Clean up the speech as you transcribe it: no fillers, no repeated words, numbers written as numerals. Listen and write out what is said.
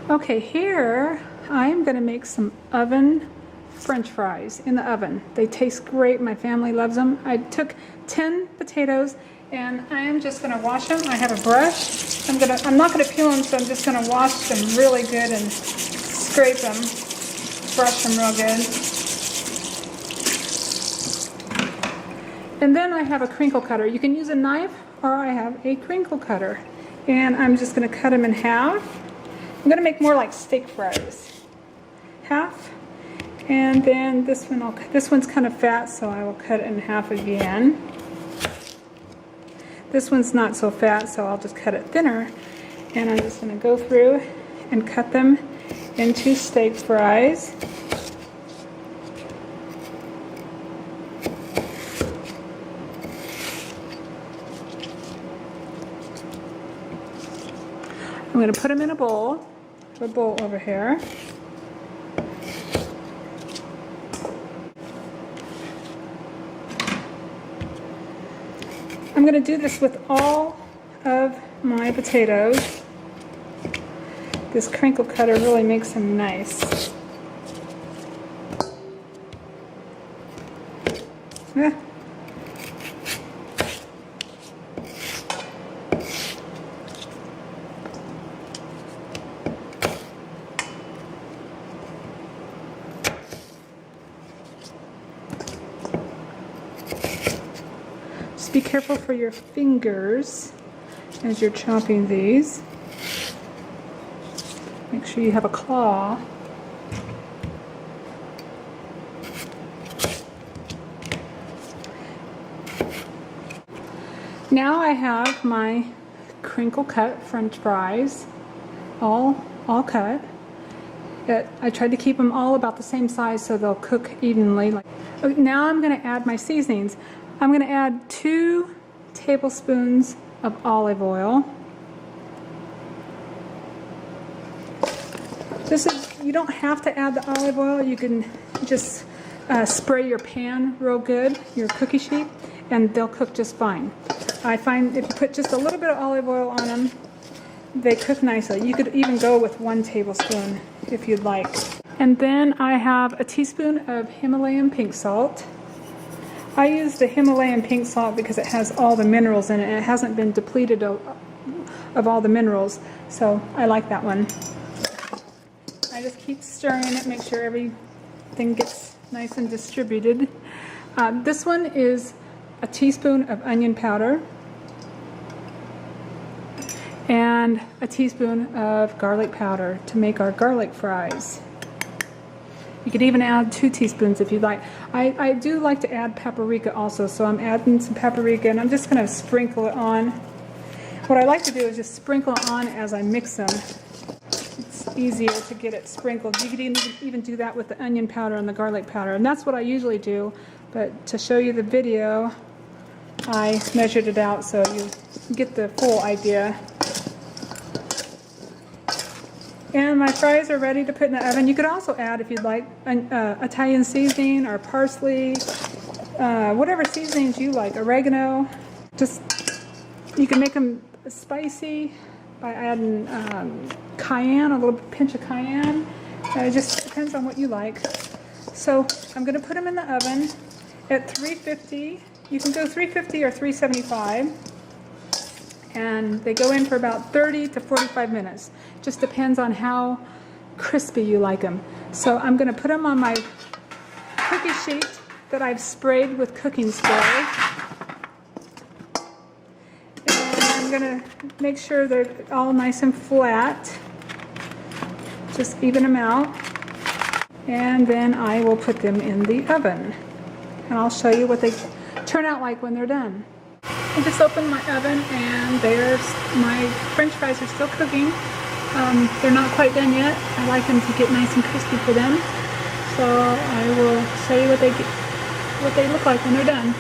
Okay, here I'm going to make some oven French fries in the oven. They taste great. My family loves them. I took 10 potatoes and I am just going to wash them. I have a brush. I'm not going to peel them, so I'm just going to wash them really good and scrape them, brush them real good. And then I have a crinkle cutter. You can use a knife, or I have a crinkle cutter. And I'm just going to cut them in half. I'm going to make more like steak fries. Half. And then this one's kind of fat, so I will cut it in half again. This one's not so fat, so I'll just cut it thinner. And I'm just going to go through and cut them into steak fries. I'm going to put them in a bowl. A bowl over here. I'm going to do this with all of my potatoes. This crinkle cutter really makes them nice. Yeah. Just be careful for your fingers as you're chopping these. Make sure you have a claw. Now I have my crinkle cut French fries, all cut. I tried to keep them all about the same size so they'll cook evenly. Now I'm going to add my seasonings. I'm going to add 2 tablespoons of olive oil. You don't have to add the olive oil. You can just spray your pan real good, your cookie sheet, and they'll cook just fine. I find if you put just a little bit of olive oil on them, they cook nicely. You could even go with 1 tablespoon if you'd like. And then I have a teaspoon of Himalayan pink salt. I use the Himalayan pink salt because it has all the minerals in it and it hasn't been depleted of all the minerals, so I like that one. I just keep stirring it, make sure everything gets nice and distributed. This one is a teaspoon of onion powder and a teaspoon of garlic powder to make our garlic fries. You could even add 2 teaspoons if you'd like. I do like to add paprika also, so I'm adding some paprika and I'm just going to sprinkle it on. What I like to do is just sprinkle it on as I mix them. It's easier to get it sprinkled. You could even do that with the onion powder and the garlic powder, and that's what I usually do, but to show you the video, I measured it out so you get the full idea. And my fries are ready to put in the oven. You could also add, if you'd like, Italian seasoning or parsley, whatever seasonings you like, oregano. You can make them spicy by adding cayenne, a little pinch of cayenne. It just depends on what you like. So I'm going to put them in the oven at 350. You can go 350 or 375. And they go in for about 30 to 45 minutes. Just depends on how crispy you like them. So I'm going to put them on my cookie sheet that I've sprayed with cooking spray. And I'm going to make sure they're all nice and flat. Just even them out. And then I will put them in the oven. And I'll show you what they turn out like when they're done. I just opened my oven and my French fries are still cooking. They're not quite done yet. I like them to get nice and crispy for them. So I will show you what they look like when they're done.